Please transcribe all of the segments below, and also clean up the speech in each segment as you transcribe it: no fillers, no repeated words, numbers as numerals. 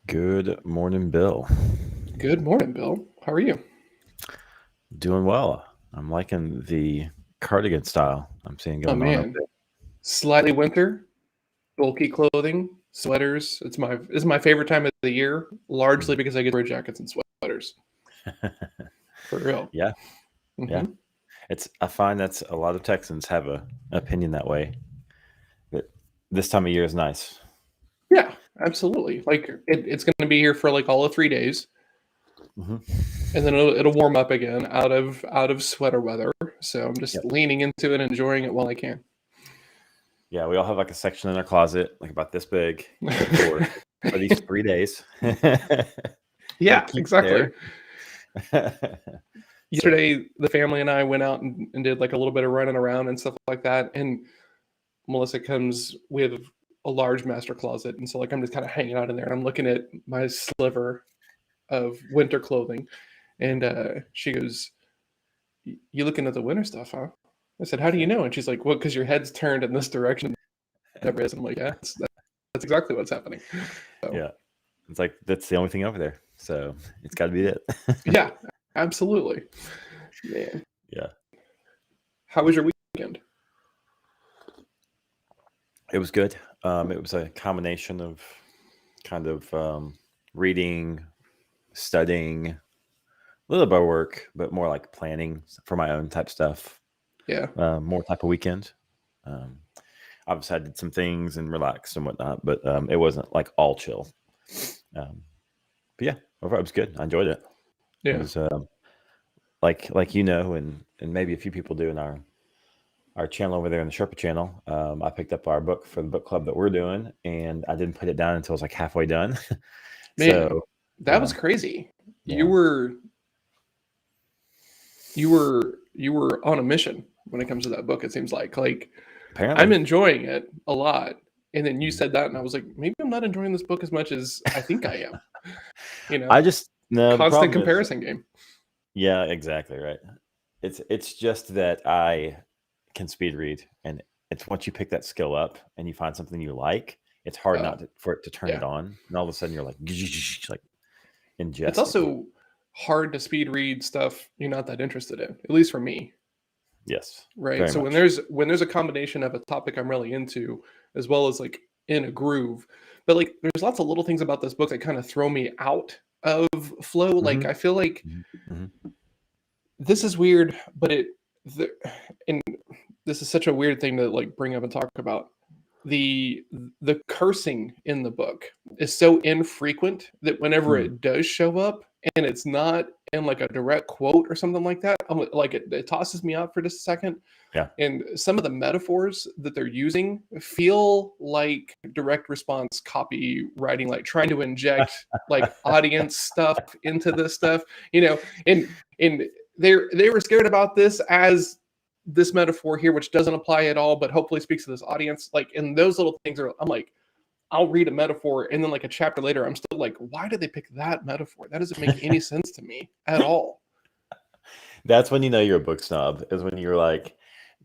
Good morning, Bill. Good morning, Bill. How are you? Doing well. I'm liking the cardigan style I'm seeing Oh going on over man, there. slightly winter, bulky clothing, sweaters. It's my favorite time of the year, largely because I get to wear jackets and sweaters. For real. Yeah, yeah. hmm I find that's a lot of Texans have a opinion that way. That this time of year is nice. Yeah, absolutely. Like it's going to be here for like all of 3 days, hmm and then it'll warm up again out of sweater weather. So I'm just Yep. leaning into it, and enjoying it while I can. Yeah, we all have like a section in our closet, like about this big, for these 3 days. Got to Yeah, keep it exactly. there. So, Yesterday, the family and I went out and did like a little bit of running around and stuff like that, and Melissa comes with a large master closet, and so like I'm just kind of hanging out in there, and I'm looking at my sliver of winter clothing, and she goes, "You looking at the winter stuff, huh?" I said, "How do you know?" And she's like, "Well, because your head's turned in this direction, never is." And I'm like, "Yeah, that's exactly what's happening." So yeah, it's like that's the only thing over there. So it's got to be it. yeah, absolutely, man. Yeah. How was your weekend? It was good. It was a combination of kind of reading, studying, a little bit of work, but more like planning for my own type stuff. Yeah, More type of weekend. Um, Obviously, I did some things and relaxed and whatnot, but it wasn't like all chill. Um, but yeah, overall, it was good. I enjoyed it. It yeah, was like and maybe a few people do in our channel over there in the Sherpa channel. I picked up our book for the book club that we're doing, and I didn't put it down until it was like halfway done. man. So That was crazy. You yeah, were you were on a mission when it comes to that book. It seems like I'm apparently. enjoying it a lot, and then you Mhm. said that, and I was like, maybe I'm not enjoying this book as much as I think I am. You I know, just no. The constant problem is, comparison game. yeah, exactly right. It's just that I can speed read, and it's once you pick that skill up and you find something you like, it's hard Oh, not for it to turn it yeah. on, and all of a sudden you're like like It's ingesting. also hard to speed read stuff you're not that interested in, at least for me. Yes, Right. very So when much. there's a combination of a topic I'm really into, as well as like in a groove, but like there's lots of little things about this book that kind of throw me out of flow. Like hmm I feel like hmm hmm this is weird, but the, and this is such a weird thing to like bring up and talk about. The the cursing in the book is so infrequent that whenever Mm. it does show up and it's not in like a direct quote or something like that, I'm like it tosses me out for just a second. Yeah. And some of the metaphors that they're using feel like direct response copywriting, like trying to inject like audience stuff into this stuff, and they were scared about this as this metaphor here, which doesn't apply at all, but hopefully speaks to this audience. Like, and those little things are, I'm like, I'll read a metaphor, and then like a chapter later, I'm still like, why did they pick that metaphor? That doesn't make any sense to me at all. That's when you know you're a book snob, is when you're like,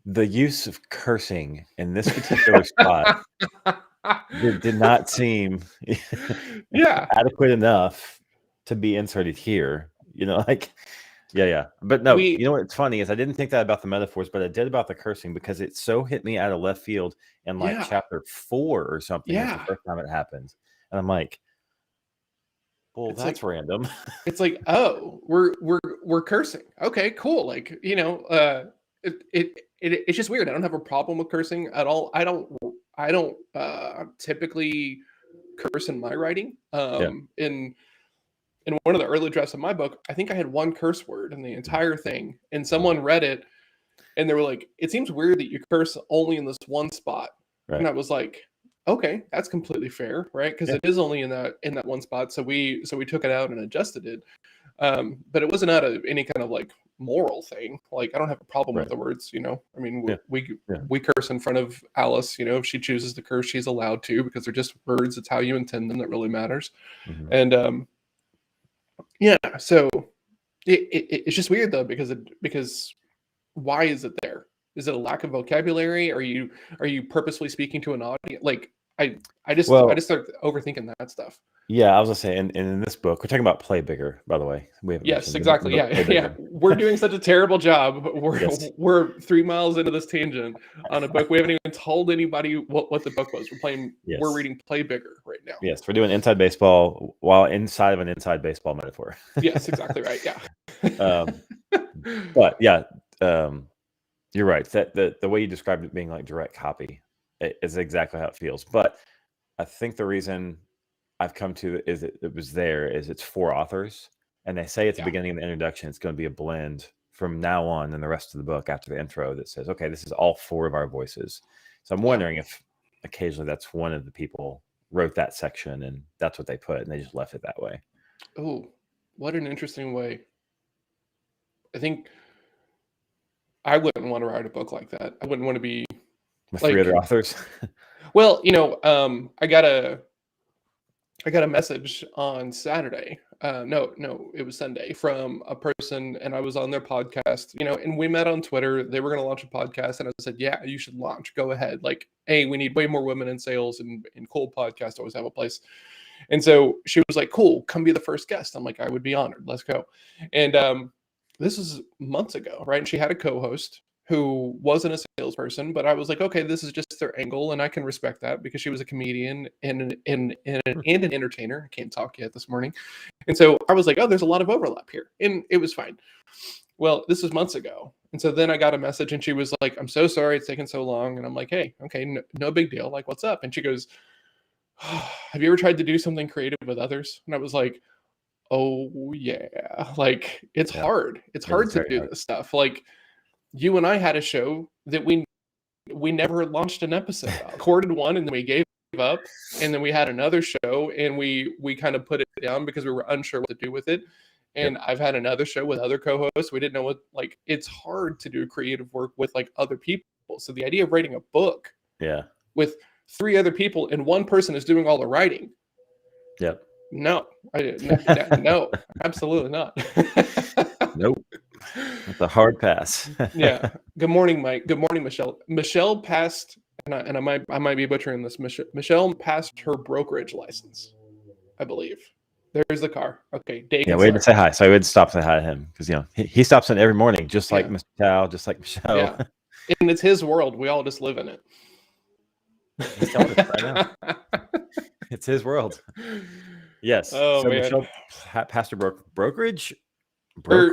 the use of cursing in this particular spot did not seem Yeah, adequate enough to be inserted here. Like, yeah. But no, we, you know what's funny is I didn't think that about the metaphors, but I did about the cursing because it so hit me out of left field in like yeah, chapter 4 or something was the yeah. first time it happened. And I'm like, well, It's that's like, random. oh, we're cursing. Okay, cool. Like, it's just weird. I don't have a problem with cursing at all. I don't typically curse in my writing. Yeah. In one of the early drafts of my book, I think I had one curse word in the entire thing, and Uh, someone read it and they were like, "It seems weird that you curse only in this one spot." And right. I was like, "Okay, that's completely fair, right? Because Yeah. it is only in that one spot." So we took it out and adjusted it, but it wasn't out of any kind of like moral thing. Like I don't have a problem with Right. the words. I mean, Yeah. Yeah. we curse in front of Alice. If she chooses to curse, she's allowed to because they're just words. It's how you intend them that really matters. hmm And yeah, so it's just weird though because why is it there? Is it a lack of vocabulary? Are you purposely speaking to an audience? Like I just Well, start overthinking that stuff. Yeah, I was gonna say, and in this book, we're talking about Play Bigger, by the way. We haven't Yes, mentioned the exactly. book Yeah, Play yeah. Bigger. We're doing such a terrible job. Yes. We're 3 miles into this tangent on a book. We haven't even told anybody what the book was. We're Yes. reading Play Bigger right now. Yes, we're doing inside baseball while inside of an inside baseball metaphor. Yes, exactly right. Yeah. Um, but yeah, you're right. That the way you described it being like direct copy is exactly how it feels. But I think the reason I've come to is it was there is it's 4 authors, and they say at the Yeah. beginning of the introduction it's going to be a blend from now on and the rest of the book after the intro that says, okay, this is all 4 of our voices. So I'm Yeah. wondering if occasionally that's one of the people wrote that section and that's what they put and they just left it that way. Oh, what an interesting way. I think I wouldn't want to write a book like that. I wouldn't want to be With 3 other like, authors. well, I got a message on Saturday. No, it was Sunday from a person, and I was on their podcast, and we met on Twitter. They were going to launch a podcast, and I said, yeah, you should launch. Go ahead. Like, hey, we need way more women in sales, and cool podcasts always have a place. And so she was like, cool, come be the first guest. I'm like, I would be honored. Let's go. And this is months ago, right? And she had a co-host who wasn't a salesperson, but I was like, okay, this is just their angle, and I can respect that because she was a comedian and an entertainer. I can't talk yet this morning. And so I was like, oh, there's a lot of overlap here. And it was fine. Well, this was months ago. And so then I got a message and she was like, I'm so sorry it's taken so long. And I'm like, hey, okay, no big deal. Like, what's up? And she goes, have you ever tried to do something creative with others? And I was like, oh yeah, like it's hard. It's hard to do this stuff. Like, you and I had a show that we never launched an episode of. Recorded one and then we gave up, and then we had another show and we kind of put it down because we were unsure what to do with it. And I've had another show with other co-hosts. We didn't know what, like, it's hard to do creative work with like other people. So the idea of writing a book with 3 other people and one person is doing all the writing. No, no, absolutely not. Nope. It's a hard pass. Yeah. Good morning, Mike. Good morning, Michelle. Michelle passed, and I might be butchering this. Michelle passed her brokerage license, I believe. There's the car. Okay, Yeah, we had to say hi. So I would stop and say hi to him because he stops in every morning, just like Mr. Chow, just like Michelle. Yeah. And it's his world. We all just live in it. He's telling us right now. It's his world. Yes. Oh, so man. Michelle passed her brokerage.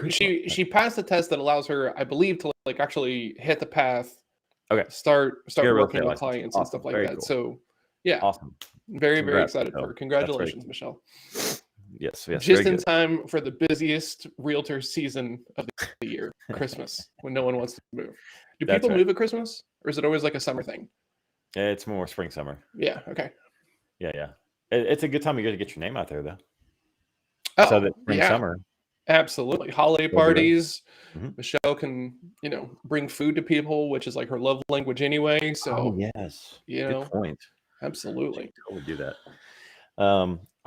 She passed the test that allows her, I believe, to like actually hit the path. Okay. Start working with clients and stuff like Very that. cool. So yeah. Awesome. Very Congrats, excited for her. Congratulations, Michelle. Yes. Just in time for the busiest realtor season of the year, Christmas, when no one wants to move. Do people move at Christmas, or is it always like a summer thing? It's more spring, summer. Yeah. Okay. Yeah. It's a good time of year to get your name out there, though. Oh, so that spring, summer. Absolutely. Holiday parties. Mm-hmm. Michelle can, bring food to people, which is like her love language anyway. So yes. Good point. Absolutely. I would do that.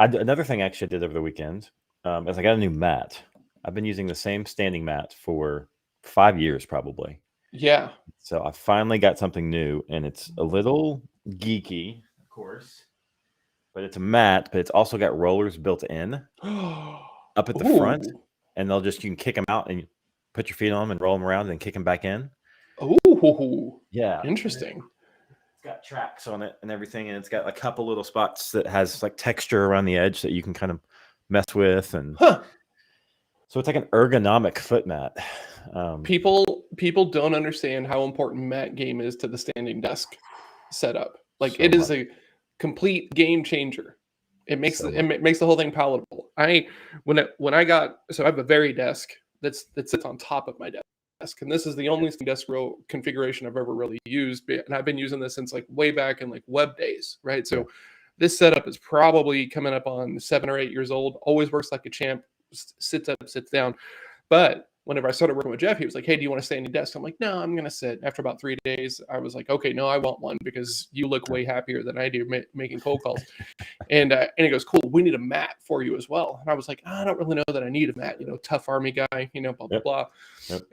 Another thing I actually did over the weekend is I got a new mat. I've been using the same standing mat for 5 years probably. Yeah. So I finally got something new, and it's a little geeky, of course, but it's a mat, but it's also got rollers built in up at the front, and you can kick them out and put your feet on them and roll them around and then kick them back in. Oh, yeah. Interesting. It's got tracks on it and everything, and it's got a couple little spots that has like texture around the edge that you can kind of mess with, and so it's like an ergonomic foot mat. People don't understand how important mat game is to the standing desk setup. Like, so it is a complete game changer. It makes it makes the whole thing palatable. I have a very desk that sits on top of my desk, and this is the only desk row configuration I've ever really used, and I've been using this since like way back in like web days, right? So this setup is probably coming up on 7 or 8 years old. Always works like a champ. Sits up, sits down. But whenever I started working with Jeff, he was like, hey, do you want to stay on your desk? I'm like, no, I'm going to sit. After about 3 days, I was like, okay, no, I want one because you look way happier than I do making cold calls. And he goes, cool, we need a mat for you as well. And I was like, I don't really know that I need a mat, tough army guy, blah, blah, blah.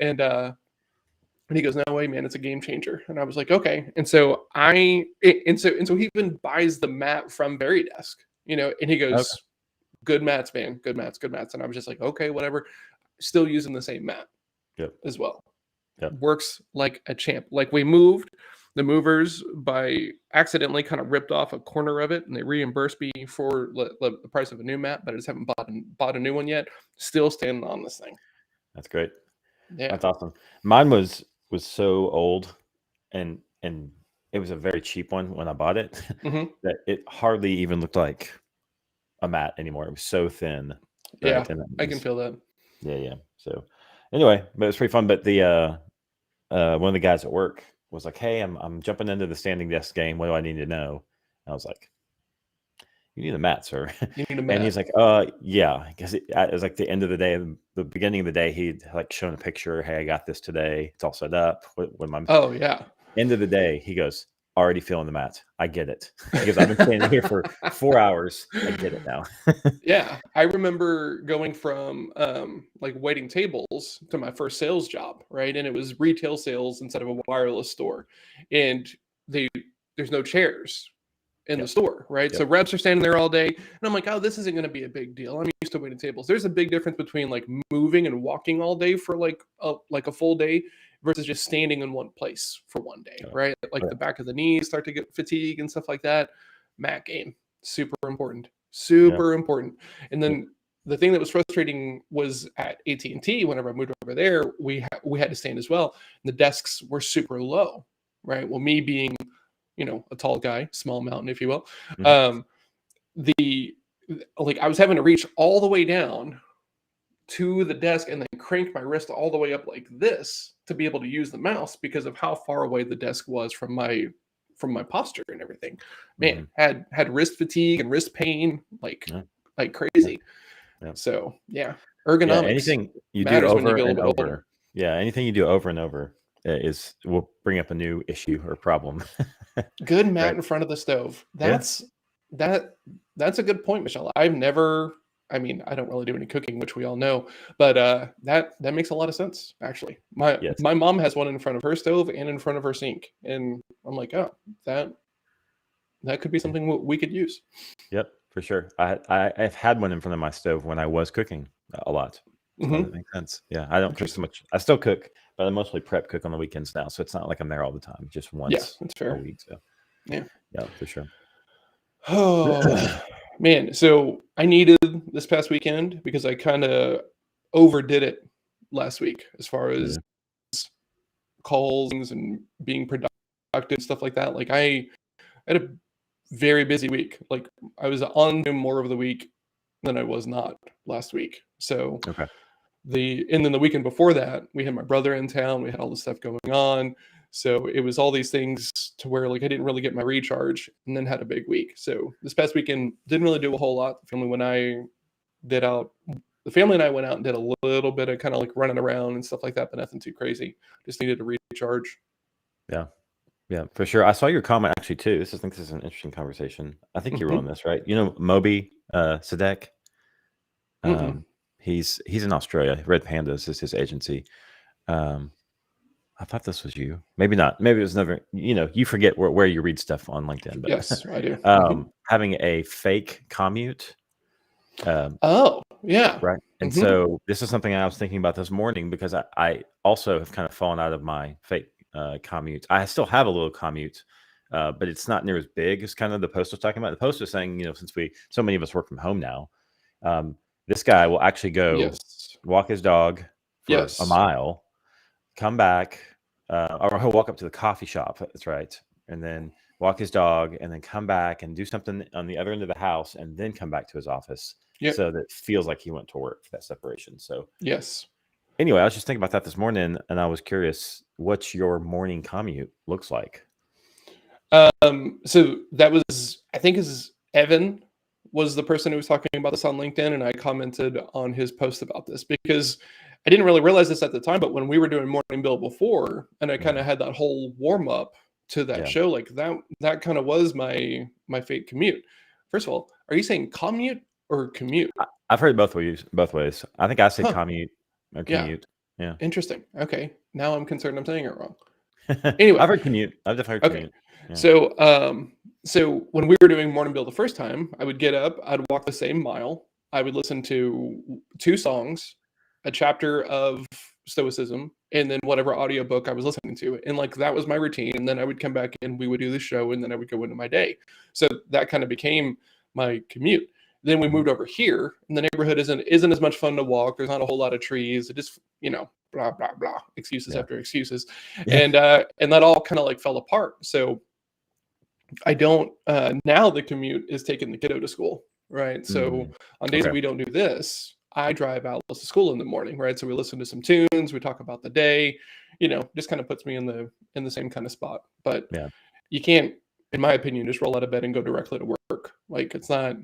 And he goes, no way, man, it's a game changer. And I was like, okay. And so he even buys the mat from VariDesk, and he goes, good mats, man, good mats, good mats. And I was just like, okay, whatever. Still using the same mat Yep. as well. Yep. Works like a champ. Like we moved the movers by accidentally kind of ripped off a corner of it, and they reimbursed me for the price of a new mat, but I just haven't bought a new one yet. Still standing on this thing. That's great. Yeah. That's awesome. Mine was so old, and it was a very cheap one when I bought it Mhm. that it hardly even looked like a mat anymore. It was so thin. Yeah, right? And it I can was- feel that. Yeah. So anyway, but it's pretty fun. But the one of the guys at work was like, "Hey, I'm jumping into the standing desk game. What do I need to know?" And I was like, "You need a mat, sir." You need a And mat. he's like, yeah, because it was like the end of the day, the beginning of the day, he'd like shown a picture. Hey, I got this today. It's all set up. When my Oh yeah. end of the day, he goes, already feeling the mat. I get it. Because I've been standing here for 4 hours. I get it now. Yeah, I remember going from like waiting tables to my first sales job, right? And it was retail sales instead of a wireless store, and there's no chairs in the Yep. store, right? So Yep. reps are standing there all day, and I'm like, oh, this isn't going to be a big deal. I'm used to waiting tables. There's a big difference between like moving and walking all day for like a full day versus just standing in one place for one day, Yeah. right? Like Yeah. the back of the knees start to get fatigue and stuff like that. Mat game, super important. Super important. And then the thing that was frustrating was at AT&T, whenever I moved over there, we had to stand as well. And the desks were super low, right? Well, me being, a tall guy, small mountain, if you will, Mhm. I was having to reach all the way down to the desk and then crank my wrist all the way up like this to be able to use the mouse because of how far away the desk was from my posture and everything. Man, had wrist fatigue and wrist pain like crazy. Yeah. So yeah, Yeah, ergonomics anything you do matters when you over get a and little bit older. over. Yeah, anything you do over and over will bring up a new issue or problem. Good mat Right. in front of the stove. Yeah. That's a good point, Michelle. I've never. I mean, I don't really do any cooking, which we all know, but that makes a lot of sense. Actually, my Yes. my mom has one in front of her stove and in front of her sink, and I'm like, oh, that could be something we could use. Yep, for sure. I've had one in front of my stove when I was cooking a lot. So Mhm. that makes sense. Yeah, I don't cook so much. I still cook, but I mostly prep cook on the weekends now. So it's not like I'm there all the time, just Yeah, once that's a fair. week. So Yeah. for sure. Oh man, so I needed this past weekend because I kind of overdid it last week as far as calls and being productive stuff like that. Like I had a very busy week. Like I was on Zoom more of the week than I was not last week. So Okay. and then the weekend before that, we had my brother in town. We had all this stuff going on. So it was all these things to where like I didn't really get my recharge and then had a big week. So this past weekend didn't really do a whole lot. The family and I went out and did a little bit of kind of like running around and stuff like that, but nothing too crazy. Just needed to recharge. Yeah, for sure. I saw your comment actually too. I think this is an interesting conversation. I think you were Mhm. on this, right? You know, Moby Sadek. Mm-mm. He's in Australia. Red Pandas is his agency. I thought this was you. Maybe not. Maybe it was never. You forget where you read stuff on LinkedIn. But Yes, I do. Mhm. having a fake commute. Oh, yeah. Right. And Mhm. so this is something I was thinking about this morning because I also have kind of fallen out of my fake commute. I still have a little commute, but it's not near as big as kind of the post was talking about. The post was saying, since so many of us work from home now, this guy will actually go Yes. walk his dog for a Yes. mile, come back, or he'll walk up to the coffee shop. That's right. And then walk his dog and then come back and do something on the other end of the house and then come back to his office. Yep. So that it feels like he went to work for that separation. So Yes. anyway, I was just thinking about that this morning and I was curious what your morning commute looks like. So that was, I think, Evan was the person who was talking about this on LinkedIn, and I commented on his post about this because I didn't really realize this at the time, but when we were doing Morning Bill before, and I kind of had that whole warm up to that Yeah. show, like that kind of was my fake commute. First of all, are you saying commute or commute? I've heard both ways. I think I say Huh. commute or Yeah. commute. Yeah. Interesting. Okay. Now I'm concerned I'm saying it wrong. Anyway. I've heard commute. I've definitely heard Okay. commute. Yeah. So when we were doing Morning Bill the first time, I would get up, I'd walk the same mile, I would listen to 2 songs, a chapter of Stoicism, and then whatever audiobook I was listening to. And like that was my routine. And then I would come back and we would do the show and then I would go into my day. So that kind of became my commute. Then we moved over here and the neighborhood isn't as much fun to walk. There's not a whole lot of trees. It just, blah, blah, blah, excuses after excuses. Yeah. And that all kind of like fell apart. So I don't, now the commute is taking the kiddo to school. Right. So on days Okay. we don't do this, I drive Alice to school in the morning. Right. So we listen to some tunes, we talk about the day, just kind of puts me in the same kind of spot. But Yeah. you can't, in my opinion, just roll out of bed and go directly to work. Like it's not.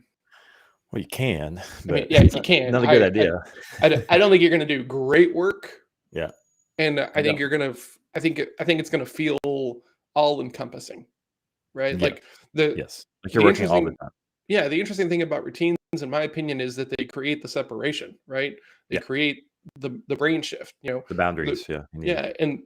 Well, you can, I but mean, yeah, you can. not a good idea. I don't think you're going to do great work. Yeah. And I think No. you're going to, I think it's going to feel all encompassing. Right. Yeah. Like the, Yes. Like you're working all the interesting, time. yeah, the interesting thing about routines, in my opinion, is that they create the separation, right? They Yeah. create the brain shift, The boundaries. Yeah. you need- yeah, and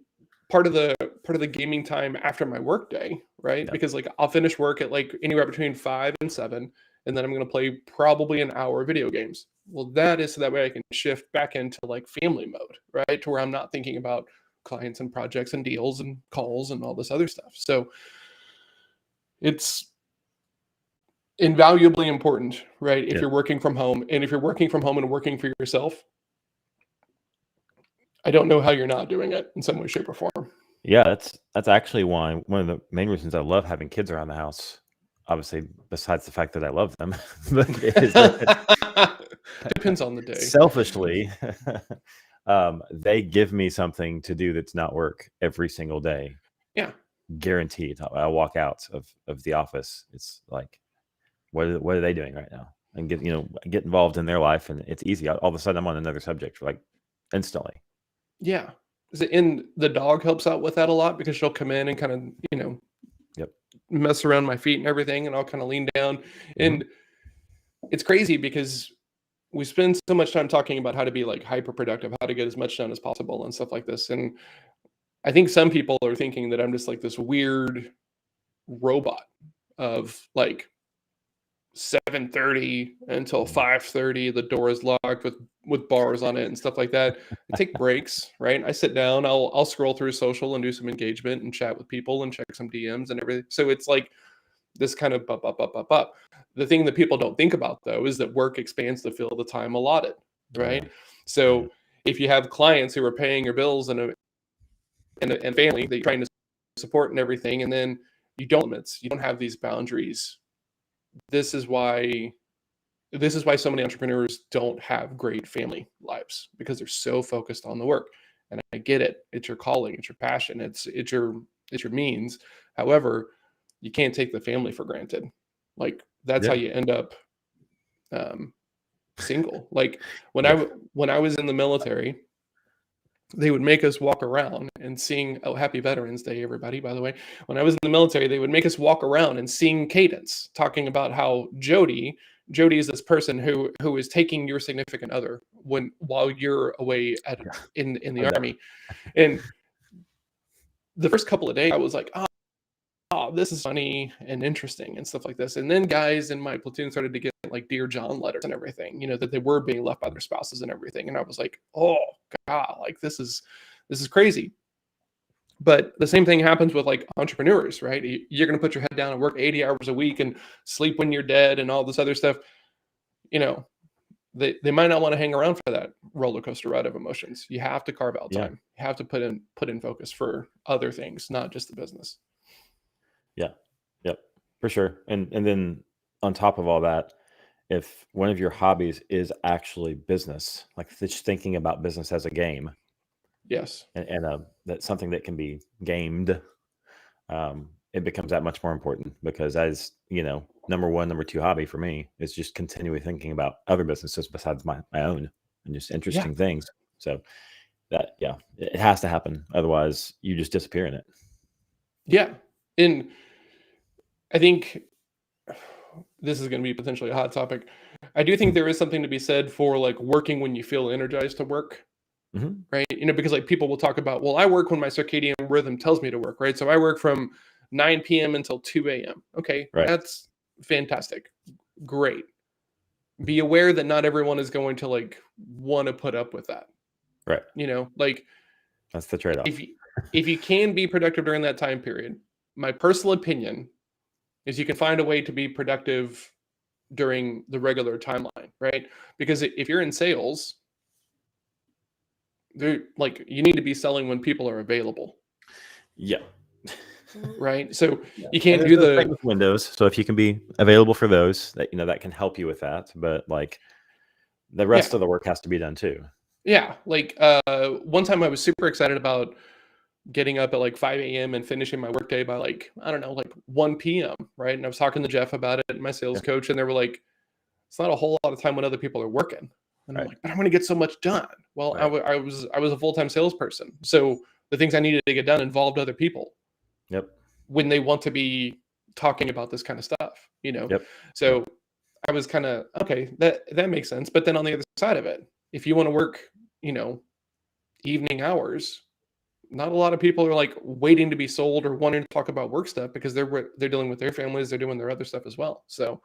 part of the gaming time after my work day, right? Yeah. Because like I'll finish work at like anywhere between 5 and 7, and then I'm gonna play probably an hour of video games. Well, that is so that way I can shift back into like family mode, right? To where I'm not thinking about clients and projects and deals and calls and all this other stuff. So it's invaluably important, right? If Yeah. you're working from home, and if you're working from home and working for yourself, I don't know how you're not doing it in some way, shape, or form. Yeah, that's actually one of the main reasons I love having kids around the house. Obviously, besides the fact that I love them, but is that Depends on the day. selfishly, they give me something to do that's not work every single day. Yeah. Guaranteed. I walk out of the office. It's like, what are they doing right now? And get involved in their life, and it's easy. All of a sudden, I'm on another subject like instantly. Yeah. And the dog helps out with that a lot because she'll come in and kind of, Yep. mess around my feet and everything, and I'll kind of lean down. And it's crazy because we spend so much time talking about how to be like hyper productive, how to get as much done as possible and stuff like this. And I think some people are thinking that I'm just like this weird robot of like 7:30 until 5:30. The door is locked with bars on it and stuff like that. I take breaks, right? I sit down. I'll scroll through social and do some engagement and chat with people and check some DMs and everything. So it's like this kind of up. The thing that people don't think about though is that work expands to fill the time allotted, right? So if you have clients who are paying your bills and family that you're trying to support and everything, and then you don't have these boundaries. This is why so many entrepreneurs don't have great family lives, because they're so focused on the work. And I get it. It's your calling, it's your passion, it's your means. However, you can't take the family for granted. Like that's how you end up single. Like when I was in the military, they would make us walk around and sing, oh, happy Veterans Day, everybody, by the way. When I was in the military, they would make us walk around and sing cadence, talking about how Jody is this person who is taking your significant other while you're away in the army. And the first couple of days, I was like, oh, this is funny and interesting and stuff like this. And then guys in my platoon started to get like Dear John letters and everything, that they were being left by their spouses and everything. And I was like, oh God, like this is crazy. But the same thing happens with like entrepreneurs, right? You're going to put your head down and work 80 hours a week and sleep when you're dead and all this other stuff. They might not want to hang around for that roller coaster ride of emotions. You have to carve out time. You have to put in focus for other things, not just the business. Yeah. Yep. For sure. And then on top of all that, if one of your hobbies is actually business, like just thinking about business as a game, yes, and that's something that can be gamed, it becomes that much more important, because as number one, number two hobby for me is just continually thinking about other businesses besides my own, and just interesting things. So that, it has to happen. Otherwise you just disappear in it. Yeah. And I think this is going to be potentially a hot topic. I do think there is something to be said for like working when you feel energized to work, right? Because like people will talk about, well, I work when my circadian rhythm tells me to work, right? So I work from 9 p.m. until 2 a.m. Okay, right. That's fantastic. Great. be aware that not everyone is going to like want to put up with that. Right. You know, like That's the trade-off. if you can be productive during that time period, my personal opinion is you can find a way to be productive during the regular timeline, right? Because if you're in sales, like you need to be selling when people are available, Yeah. right? So Yeah. you can't And do there's those the technical windows. So if you can be available for those, that that can help you with that. But like the rest of the work has to be done too. yeah. Like one time I was super excited about getting up at like 5 a.m. and finishing my workday by like, I don't know, like 1 p.m. Right. And I was talking to Jeff about it, my sales coach, and they were like, it's not a whole lot of time when other people are working. And I'm like, but I'm going to get so much done. Well, I was a full-time salesperson. So the things I needed to get done involved other people. Yep. When they want to be talking about this kind of stuff, Yep. So I was kind of, okay, that makes sense. But then on the other side of it, if you want to work, evening hours, not a lot of people are like waiting to be sold or wanting to talk about work stuff because they're dealing with their families, they're doing their other stuff as well. So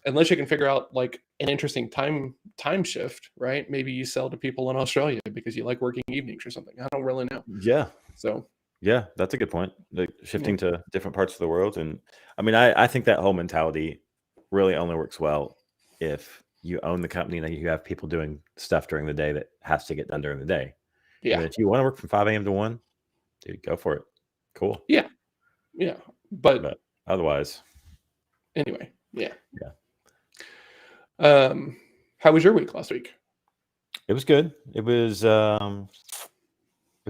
unless you can figure out like an interesting time shift, right? Maybe you sell to people in Australia because you like working evenings or something. I don't really know. Yeah. So yeah, that's a good point. Like shifting to different parts of the world. And I mean, I think that whole mentality really only works well if you own the company and you have people doing stuff during the day that has to get done during the day. Yeah. And if you want to work from 5 a.m. to 1, dude, go for it. Cool. Yeah. Yeah. But otherwise. Anyway. Yeah. Yeah. How was your week last week? It was good. It was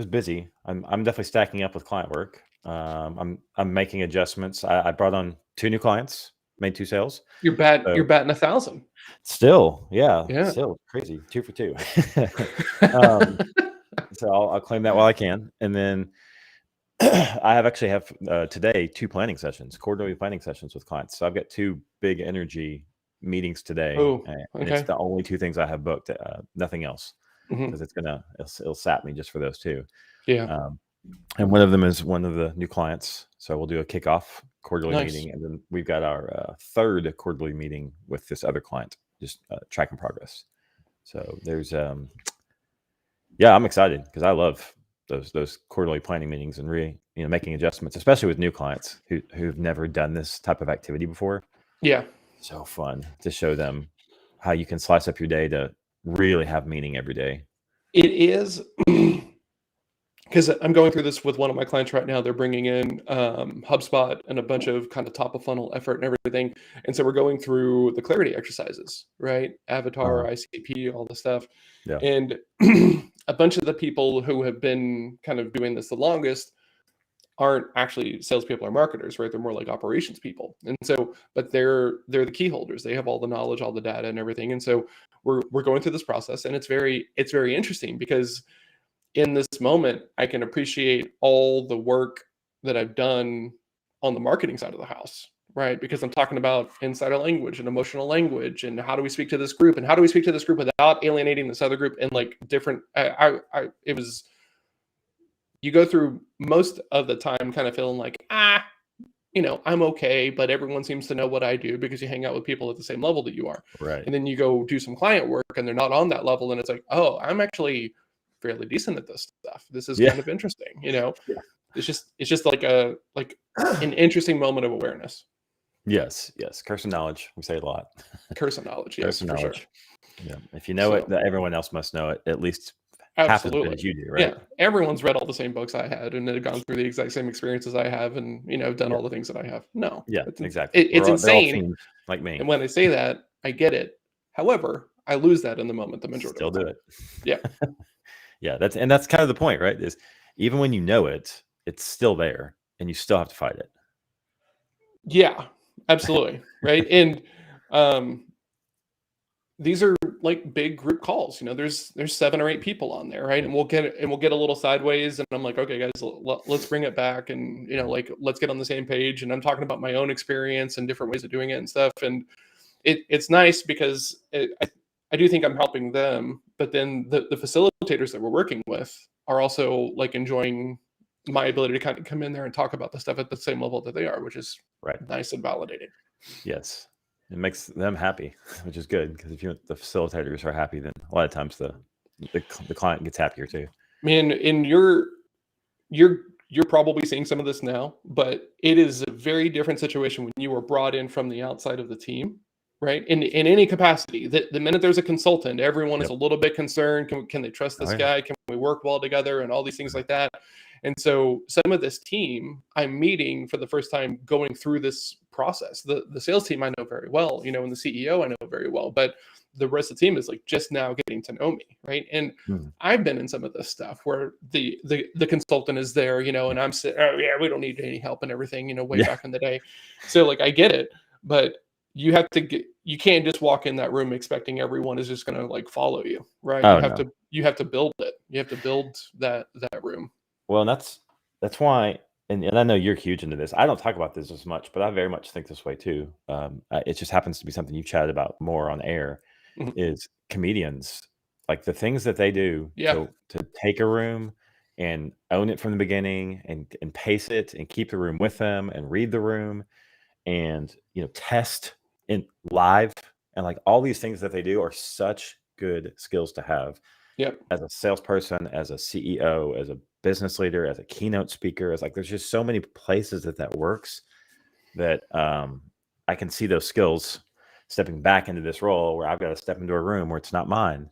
busy. I'm definitely stacking up with client work. I'm making adjustments. I brought on 2 new clients, made 2 sales. You're batting 1,000. Still, yeah. Yeah. Still crazy. 2 for 2. So I'll claim that while I can. And then I have today 2 planning sessions, quarterly planning sessions with clients. So I've got 2 big energy meetings today. And it's the only 2 things I have booked, nothing else, because it'll sap me just for those 2. Yeah. And one of them is one of the new clients. So we'll do a kickoff quarterly meeting. And then we've got our 3rd quarterly meeting with this other client, just tracking progress. So there's, I'm excited because I love those quarterly planning meetings and making adjustments, especially with new clients who've never done this type of activity before. Yeah. So fun to show them how you can slice up your day to really have meaning every day. It is, because I'm going through this with one of my clients right now. They're bringing in HubSpot and a bunch of kind of top of funnel effort and everything. And so we're going through the clarity exercises, right? Avatar, ICP, all this stuff. Yeah. And a bunch of the people who have been kind of doing this the longest aren't actually salespeople or marketers, right? They're more like operations people. And so, but they're the key holders. They have all the knowledge, all the data and everything. And so we're going through this process, and it's very interesting because in this moment, I can appreciate all the work that I've done on the marketing side of the house, right? Because I'm talking about insider language and emotional language, and how do we speak to this group, and how do we speak to this group without alienating this other group, and like different. You go through most of the time kind of feeling like, I'm okay, but everyone seems to know what I do because you hang out with people at the same level that you are. Right. And then you go do some client work and they're not on that level. And it's like, oh, I'm actually fairly decent at this stuff. This is kind of interesting. It's just like an interesting moment of awareness. Yes. Curse of knowledge. We say it a lot. Curse of knowledge. Yes, for sure. Yeah. If you know it, everyone else must know it at least. Absolutely. Half as good as you do, right? Yeah, everyone's read all the same books I had and had gone through the exact same experiences I have, and done all the things that I have. No, exactly. It's insane. Like me. And when I say that, I get it. However, I lose that in the moment. The majority still of the do time. it. Yeah. That's kind of the point, right? Is even when you know it, it's still there, and you still have to fight it. Yeah, absolutely. Right. And these are like big group calls. There's 7 or 8 people on there, right? And we'll get a little sideways, and I'm like, okay, guys, let's bring it back, and let's get on the same page. And I'm talking about my own experience and different ways of doing it and stuff. And it's nice because I do think I'm helping them, but then the facilitators that we're working with are also like enjoying my ability to kind of come in there and talk about the stuff at the same level that they are, which is nice and validating. Yes. It makes them happy, which is good, because if the facilitators are happy, then a lot of times the client gets happier too. Man, and you're probably seeing some of this now, but it is a very different situation when you were brought in from the outside of the team, right? In any capacity. The minute there's a consultant, everyone is Yep. a little bit concerned. Can they trust this Oh, yeah. guy? Can we work well together? And all these things like that. And so some of this team I'm meeting for the first time going through this process. The sales team I know very well, and the CEO I know very well, but the rest of the team is like just now getting to know me, right? And I've been in some of this stuff where the consultant is there, and I'm saying, oh yeah, we don't need any help and everything, way back in the day. So like I get it, but you can't just walk in that room expecting everyone is just gonna like follow you, right? Oh, You have to build it. You have to build that room. Well, and that's why, and I know you're huge into this. I don't talk about this as much, but I very much think this way too. It just happens to be something you've chatted about more on air. Is comedians, like the things that they do to take a room and own it from the beginning, and pace it and keep the room with them and read the room, and test in live, and like all these things that they do are such good skills to have. Yep. As a salesperson, as a CEO, as a business leader, as a keynote speaker, as like there's just so many places that works, that I can see those skills stepping back into this role where I've got to step into a room where it's not mine.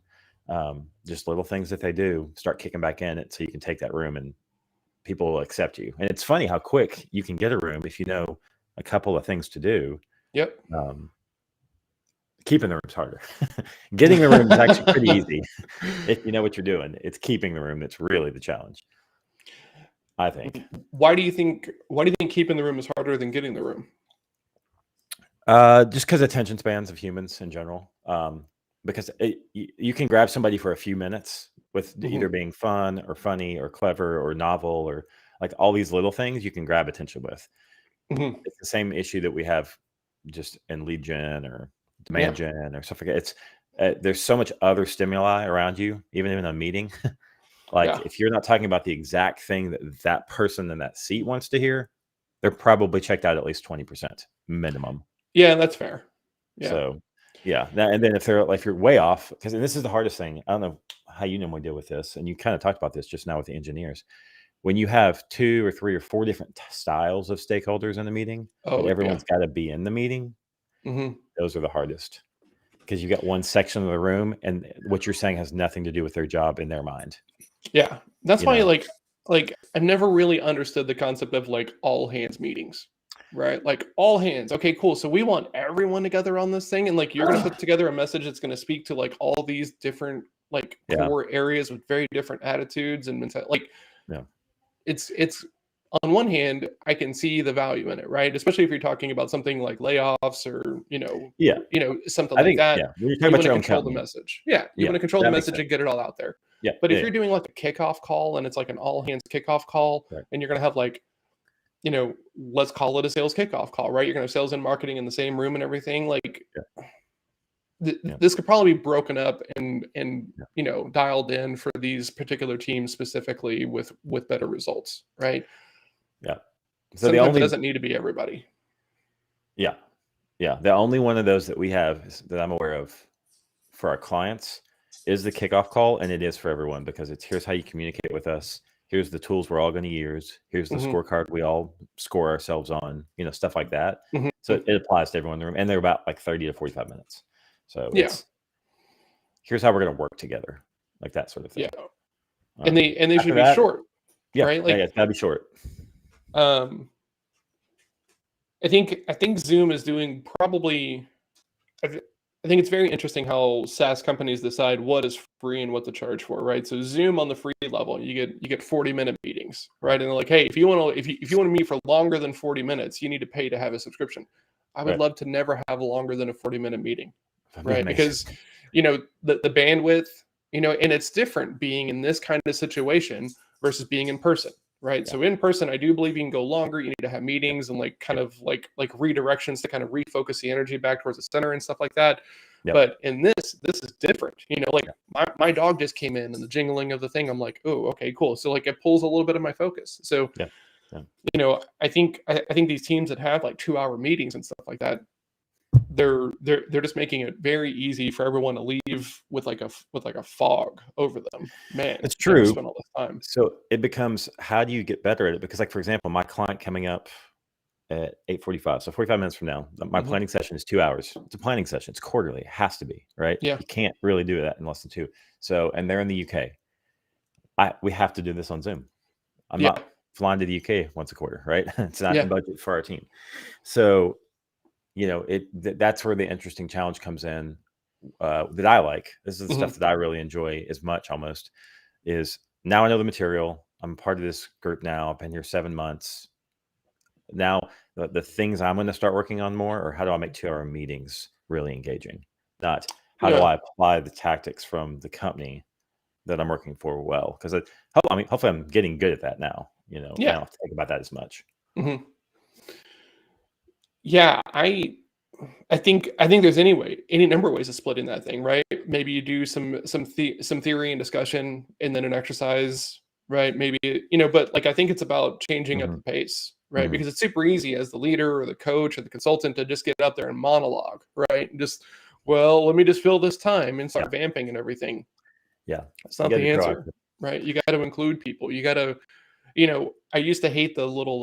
Just little things that they do, start kicking back in it so you can take that room and people will accept you. And it's funny how quick you can get a room if you know a couple of things to do. Yep. Keeping the room's harder. Getting the room is actually pretty easy if you know what you're doing. It's keeping the room that's really the challenge, I think. Why do you think keeping the room is harder than getting the room? Just because attention spans of humans in general. Because you can grab somebody for a few minutes with either being fun or funny or clever or novel, or like all these little things you can grab attention with. It's the same issue that we have just in lead gen or demand gen or stuff like that. It's there's so much other stimuli around you, even in a meeting. If you're not talking about the exact thing that person in that seat wants to hear, they're probably checked out at least 20% minimum. Yeah, that's fair. Yeah. So and then if you're way off, because this is the hardest thing. I don't know how you normally deal with this, and you kind of talked about this just now with the engineers. When you have 2 or 3 or 4 different styles of stakeholders in the meeting, but everyone's got to be in the meeting. Those are the hardest, because you got one section of the room and what you're saying has nothing to do with their job in their mind. Yeah, that's why like I've never really understood the concept of like all hands meetings, right? Like all hands. Okay, cool. So we want everyone together on this thing, and like you're going to put together a message that's going to speak to like all these different like core areas with very different attitudes and mentality. Like, it's on one hand, I can see the value in it, right? Especially if you're talking about something like layoffs or something like that. Yeah, you're you talking want about to your own control the company. message. Yeah, you want to control the message and get it all out there. Yeah, but if you're doing like a kickoff call and it's like an all hands kickoff call, and you're gonna have like, let's call it a sales kickoff call, right? You're gonna have sales and marketing in the same room and everything. Like, this could probably be broken up and dialed in for these particular teams specifically with better results, right? Yeah. So sometimes it doesn't need to be everybody. Yeah. Yeah. The only one of those that we have that I'm aware of for our clients is the kickoff call, and it is for everyone, because it's here's how you communicate with us. Here's the tools we're all going to use. Here's the scorecard we all score ourselves on, stuff like that. So it applies to everyone in the room, and they're about like 30 to 45 minutes. So here's how we're going to work together, like that sort of thing. Yeah. And they should be short. Yeah. Right? Like, it's gotta be short. I think Zoom is doing probably. I think it's very interesting how SaaS companies decide what is free and what to charge for, right? So Zoom on the free level, you get 40-minute meetings, right? And they're like, hey, if you want to meet for longer than 40 minutes, you need to pay to have a subscription. I would love to never have longer than a 40-minute meeting, right? Because the bandwidth, and it's different being in this kind of situation versus being in person. Right. So in person, I do believe you can go longer. You need to have meetings and like kind of like redirections to kind of refocus the energy back towards the center and stuff like that. But in this is different. My dog just came in and the jingling of the thing, I'm like, oh, okay, cool. So like it pulls a little bit of my focus. So, I think these teams that have like 2-hour meetings and stuff like that, they're just making it very easy for everyone to leave with like a fog over them. Man, It's they ever true. spend all this time. So it becomes, how do you get better at it? Because, like, for example, my client coming up at 8:45, so 45 minutes from now, my Mhm. planning session is 2 hours. It's a planning session. It's quarterly. It has to be, right? Yeah. You can't really do that in less than 2. So, and they're in the UK. We have to do this on Zoom. I'm Yeah. not flying to the UK once a quarter, right? It's not Yeah. in budget for our team. So, that's where the interesting challenge comes in, that I like. This is the stuff that I really enjoy as much, almost, is now I know the material. I'm part of this group now. I've been here 7 months. Now, the things I'm going to start working on more, or how do I make 2-hour meetings really engaging? Not how do Yeah. I apply the tactics from the company that I'm working for well? Because hopefully I'm getting good at that now. And I Yeah. don't have to think about that as much. Mhm. Yeah, I think there's any number of ways of splitting that thing, right? Maybe you do some theory and discussion, and then an exercise, right? Maybe but like I think it's about changing up the pace, right? Mhm. Because it's super easy as the leader or the coach or the consultant to just get up there and monologue, right? And just, well, let me just fill this time and start vamping and everything. Yeah, That's you not gotta the be answer, proactive. right? You got to include people. You got to, I used to hate the little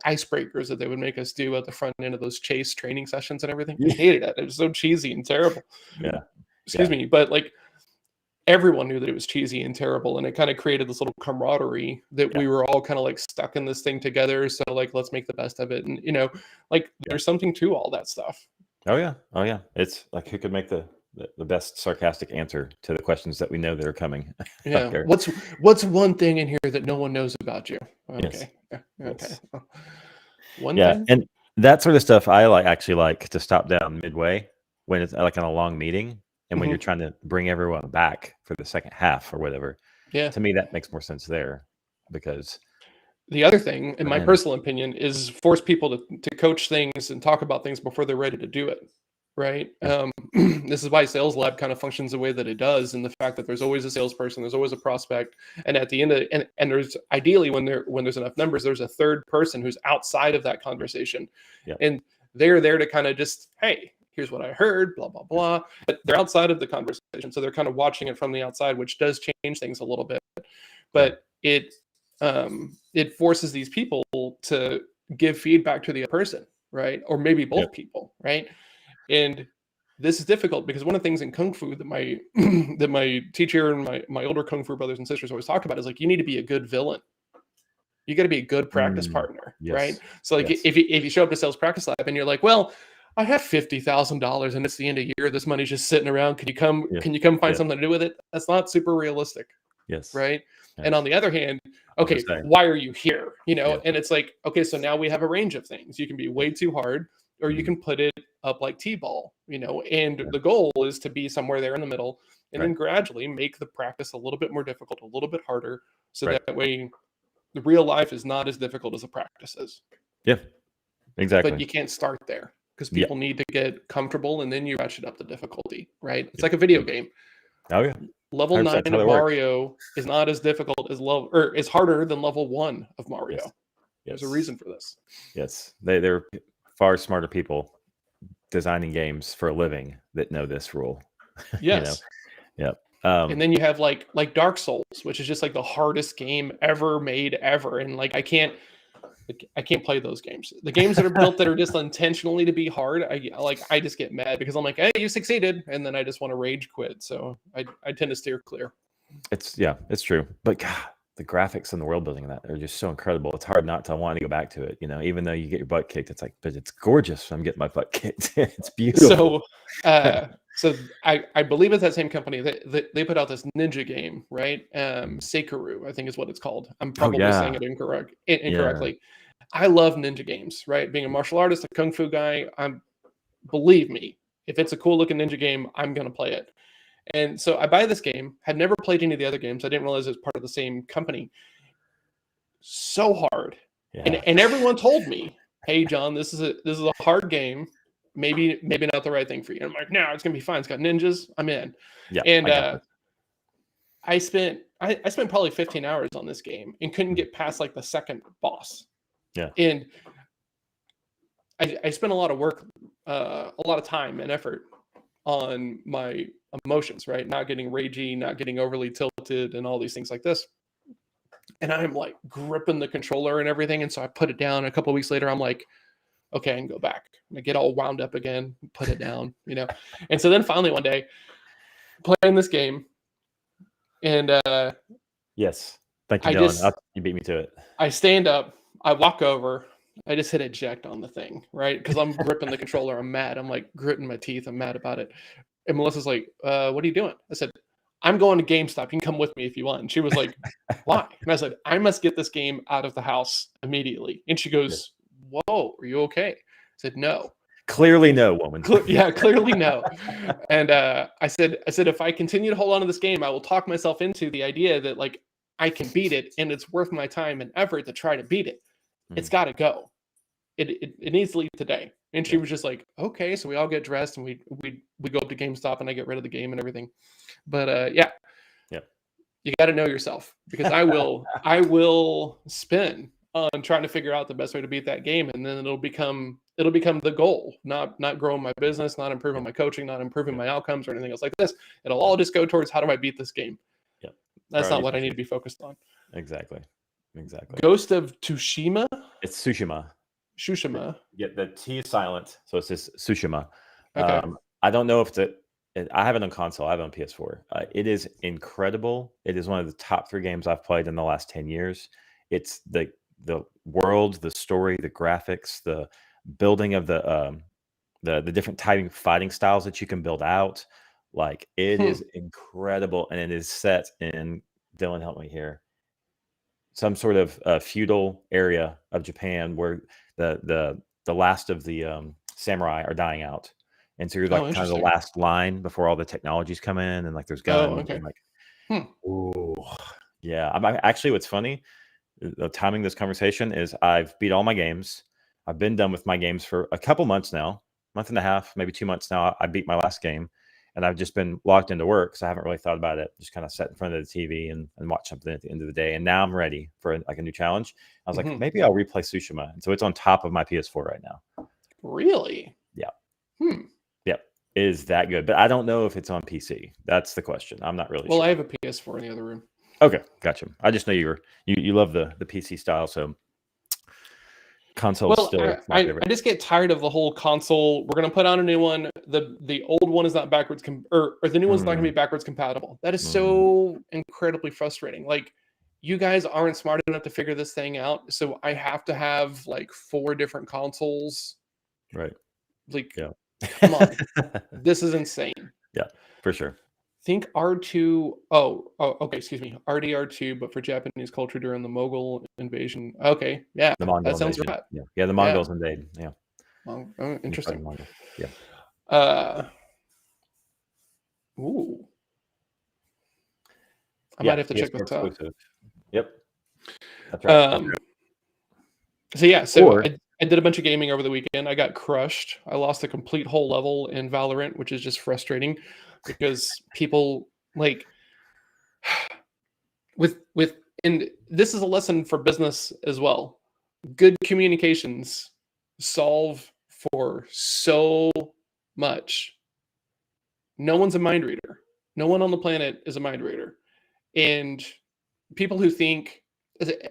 icebreakers that they would make us do at the front end of those chase training sessions and everything. I hated it. It was so cheesy and terrible. Yeah, Excuse me, but like everyone knew that it was cheesy and terrible, and it kind of created this little camaraderie that we were all kind of like stuck in this thing together. So like, let's make the best of it, and like there's something to all that stuff. Oh yeah. It's like, who could make the best sarcastic answer to the questions that we know that are coming. Yeah. There. What's one thing in here that no one knows about you? Yes. Okay. Yeah, okay. Yes. One Yeah, thing. and that sort of stuff I actually like to stop down midway when it's like on a long meeting, and when you're Mhm. trying to bring everyone back for the second half or whatever. Yeah. To me, that makes more sense there, because The other thing, in the my end. personal opinion, is force people to coach things and talk about things before they're ready to do it. Right. Yeah. This is why Sales Lab kind of functions the way that it does, and the fact that there's always a salesperson, there's always a prospect, and at the end of and there's ideally when there's enough numbers, there's a third person who's outside of that conversation, Yeah. and they're there to kind of just, hey, here's what I heard, blah blah blah. But they're outside of the conversation, so they're kind of watching it from the outside, which does change things a little bit. But it forces these people to give feedback to the other person, right? Or maybe both people, right? And this is difficult because one of the things in Kung Fu that my that my teacher and my older Kung Fu brothers and sisters always talk about is like, you need to be a good villain. You got to be a good practice partner, right? Yes. So like Yes. if you show up to sales practice lab and you're like, well, I have $50,000 and it's the end of year, this money's just sitting around. Can you come? Yeah. Can you come find Yeah. something to do with it? That's not super realistic, Yes. right? Yes. And on the other hand, was okay, gonna say. why are you here? Yeah. And it's like, okay, so now we have a range of things. You can be way too hard, or you Mhm. can put it up like T-ball, and the goal is to be somewhere there in the middle, and then Right. gradually make the practice a little bit more difficult, a little bit harder, so Right. that way the real life is not as difficult as the practice is. Yeah. But Exactly. you can't start there because Yeah. people need to get comfortable, and then you ratchet up the difficulty, right? It's Yeah. like a video game. Oh yeah. Level 9 100% how of they work. Mario is not as difficult as or is harder than level 1 of Mario. Yes. There's a Yes. reason for this. Yes. They're far smarter people designing games for a living that know this rule. Yes. Yep. And then you have like Dark Souls, which is just like the hardest game ever made ever, and like I can't play those games. The games that are built that are just intentionally to be hard, I just get mad because I'm like, hey, you succeeded, and then I just want to rage quit. So I tend to steer clear. It's true. But God, the graphics and the world building in that are just so incredible. It's hard not to want to go back to it. Even though you get your butt kicked, it's like, but it's gorgeous. I'm getting my butt kicked. It's beautiful. So I believe it's that same company that they put out this ninja game, right? Seikaru, I think is what it's called. I'm probably saying it incorrectly. I love ninja games, right? Being a martial artist, a kung fu guy, believe me, if it's a cool looking ninja game, I'm gonna play it. And so I buy this game, had never played any of the other games. I didn't realize it was part of the same company. So hard. Yeah. And everyone told me, hey John, this is a hard game. Maybe not the right thing for you. And I'm like, no, it's gonna be fine. It's got ninjas. I'm in. Yeah. And I spent probably 15 hours on this game and couldn't get past like the second boss. Yeah. And I spent a lot of work a lot of time and effort on my emotions, right? Not getting ragey, not getting overly tilted, and all these things like this. And I'm like gripping the controller and everything. And so I put it down. A couple of weeks later, I'm like, okay, I can go back. I get all wound up again, put it down, you know. And so then finally one day, playing this game, and Yes. Thank you, I Dylan. just You beat me to it. I stand up, I walk over, I just hit eject on the thing, right? Because I'm gripping the controller, I'm mad. I'm like gritting my teeth, I'm mad about it. And Melissa's like, what are you doing? I said, I'm going to GameStop. You can come with me if you want. And she was like, why? And I said, I must get this game out of the house immediately. And she goes, whoa, are you okay? I said, no. Clearly no, woman. Yeah, clearly no. And I said, if I continue to hold on to this game, I will talk myself into the idea that like I can beat it and it's worth my time and effort to try to beat it. It's got to go. It needs to leave today. And she was just like, okay. So we all get dressed and we go up to GameStop and I get rid of the game and everything. But yeah, you got to know yourself, because I will spin on trying to figure out the best way to beat that game, and then it'll become the goal, not growing my business, not improving my coaching, not improving my outcomes or anything else like this. It'll all just go towards how do I beat this game. Yeah, that's not what I need to be focused on. Exactly. Ghost of Tsushima. It's Tsushima. Tsushima. Yeah, the T is silent, so it's just Tsushima. Okay. I don't know if I have it on console. I have it on PS4. It is incredible. It is one of the top 3 games I've played in the last 10 years. It's the world, the story, the graphics, the building of the different typing fighting styles that you can build out. Like, it is incredible, and it is set in, Dylan, help me here, some sort of feudal area of Japan where the last of the samurai are dying out. And so you're like kind of the last line before all the technologies come in, and like there's guns. Okay. And like, ooh, yeah. I'm actually, what's funny, the timing of this conversation is I've beat all my games. I've been done with my games for a couple months now, month and a half, maybe 2 months now. I beat my last game, and I've just been locked into work, so I haven't really thought about it. Just kind of sat in front of the TV and watch something at the end of the day. And now I'm ready for like a new challenge. I was like, maybe I'll replay Tsushima. And so it's on top of my PS4 right now. Really? Yeah. Yep. It is that good. But I don't know if it's on PC. That's the question. I'm not really sure. Well, I have a PS4 in the other room. Okay, gotcha. I just know you love the PC style, so console is still my favorite. I just get tired of the whole console. We're gonna put on a new one. The old one is not backwards or the new one's not gonna be backwards compatible. That is so incredibly frustrating. Like, you guys aren't smart enough to figure this thing out, so I have to have like 4 different consoles. Right. Like, come on, this is insane. Yeah, for sure. Think R2. Oh, okay. Excuse me, RDR2, but for Japanese culture during the Mongol invasion. Okay, yeah, the Mongol that sounds invasion. right. Yeah, the Mongols invade. Yeah. Oh, interesting. Yeah. Ooh. I might have to check this out. Yep. That's right. So yeah, so I did a bunch of gaming over the weekend. I got crushed. I lost a complete whole level in Valorant, which is just frustrating because people like and this is a lesson for business as well. Good communications solve for so much. No one's a mind reader. No one on the planet is a mind reader. And people who think,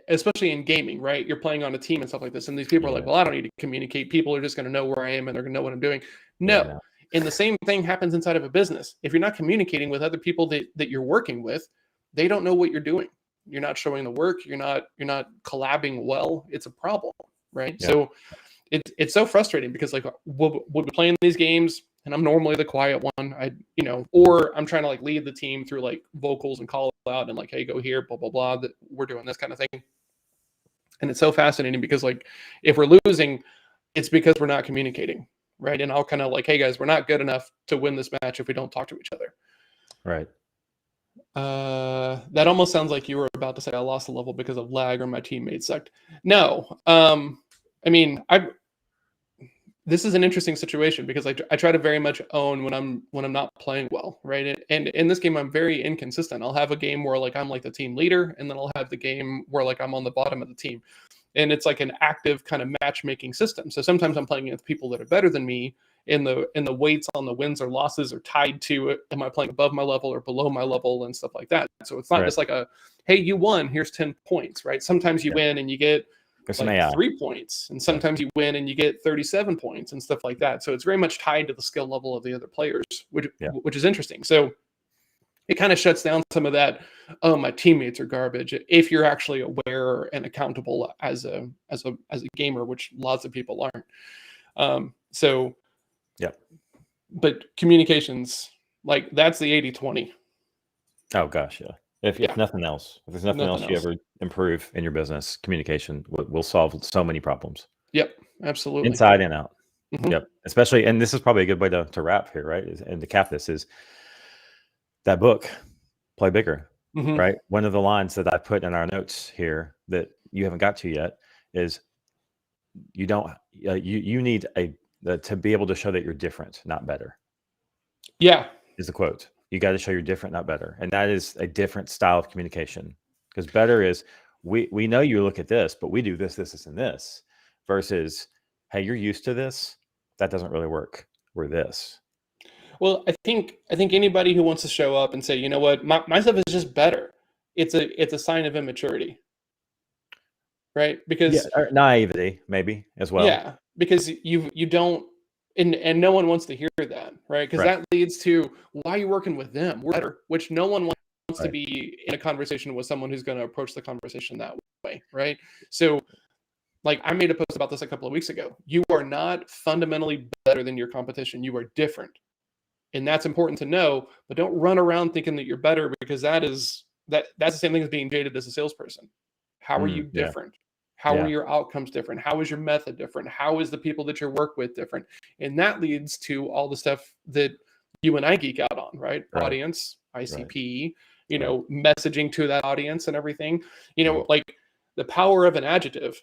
especially in gaming, right? You're playing on a team and stuff like this. And these people are like, well, I don't need to communicate. People are just going to know where I am and they're going to know what I'm doing. No. And the same thing happens inside of a business. If you're not communicating with other people that you're working with, they don't know what you're doing. You're not showing the work. You're not collabing well. It's a problem, right? Yeah. So it's so frustrating because like we'll be playing these games and I'm normally the quiet one. Or I'm trying to like lead the team through like vocals and call out and like, hey, go here, blah, blah, blah, that we're doing this kind of thing. And it's so fascinating because like if we're losing, it's because we're not communicating, right? And I'll kind of like, hey guys, we're not good enough to win this match if we don't talk to each other. Right. That almost sounds like you were about to say I lost a level because of lag or my teammates sucked. No. I mean, this is an interesting situation because I try to very much own when I'm not playing well, right? And in this game, I'm very inconsistent. I'll have a game where like I'm like the team leader, and then I'll have the game where like I'm on the bottom of the team, and it's like an active kind of matchmaking system. So sometimes I'm playing against people that are better than me, and the weights on the wins or losses are tied to it. Am I playing above my level or below my level and stuff like that? So it's not Right. just like a, hey, you won, here's 10 points, right? Sometimes you win and you get There's some like AI. 3 points, and sometimes you win and you get 37 points and stuff like that. So it's very much tied to the skill level of the other players, which is interesting. So it kind of shuts down some of that, oh, my teammates are garbage, if you're actually aware and accountable as a gamer, which lots of people aren't. So Yeah. but communications, like, that's the 80-20. Oh gosh, yeah. If nothing else, if there's nothing else you ever improve in your business, communication will solve so many problems. Yep, absolutely. Inside and out. Mhm. Yep. Especially, and this is probably a good way to wrap here, right? And to cap this is that book, Play Bigger, Mhm. right? One of the lines that I put in our notes here that you haven't got to yet is you don't you need to be able to show that you're different, not better. Yeah. Is the quote. You got to show you're different, not better. And that is a different style of communication, because better is we know you look at this, but we do this, and this, versus, hey, you're used to this. That doesn't really work. We're this. Well, I think anybody who wants to show up and say, you know what, my stuff is just better, it's a sign of immaturity, right? Because or naivety, maybe, as well. yeah, because you don't, and no one wants to hear that, right? Because Right. that leads to, why are you working with them? We're better, which no one wants to Right. be in a conversation with someone who's going to approach the conversation that way, right? So, like, I made a post about this a couple of weeks ago. You are not fundamentally better than your competition. You are different. And that's important to know, but don't run around thinking that you're better, because that's the same thing as being jaded as a salesperson. How are you Yeah. different? How Yeah. are your outcomes different? How is your method different? How is the people that you work with different? And that leads to all the stuff that you and I geek out on, right? Right. Audience, ICP, messaging to that audience and everything. Like the power of an adjective,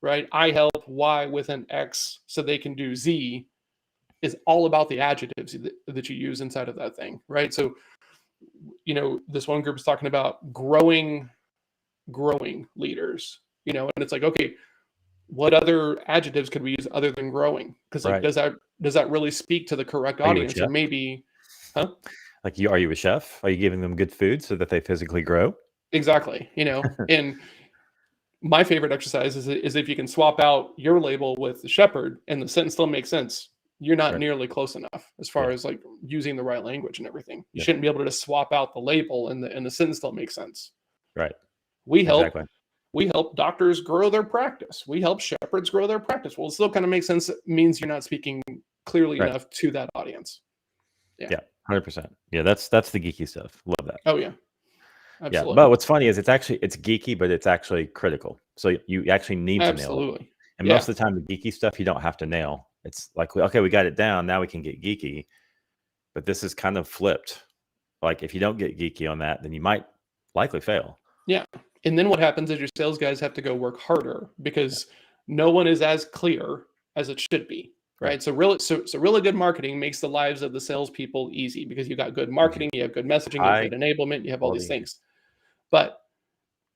right? I help Y with an X so they can do Z, is all about the adjectives that you use inside of that thing, right? So, this one group is talking about growing leaders, and it's like, okay, what other adjectives could we use other than growing? Because, like, does that really speak to the correct audience? Or maybe, like, are you a chef? Are you giving them good food so that they physically grow? Exactly. And my favorite exercise is if you can swap out your label with the shepherd and the sentence still makes sense, you're not nearly close enough as far as, like, using the right language and everything. You shouldn't be able to just swap out the label and the sentence still makes sense. Right. We help doctors grow their practice. We help shepherds grow their practice. Well, it still kind of makes sense. It means you're not speaking clearly enough to that audience. Yeah. 100%. Yeah. That's the geeky stuff. Love that. Oh yeah. Absolutely. Yeah. But what's funny is it's geeky, but it's actually critical. So you actually need to nail it. And most of the time, the geeky stuff you don't have to nail. It's like, okay, we got it down. Now we can get geeky. But this is kind of flipped. Like, if you don't get geeky on that, then you might likely fail. Yeah. And then what happens is your sales guys have to go work harder, because no one is as clear as it should be. Right. So really good marketing makes the lives of the salespeople easy, because you got good marketing, you have good messaging, you have good enablement, you have all these things. But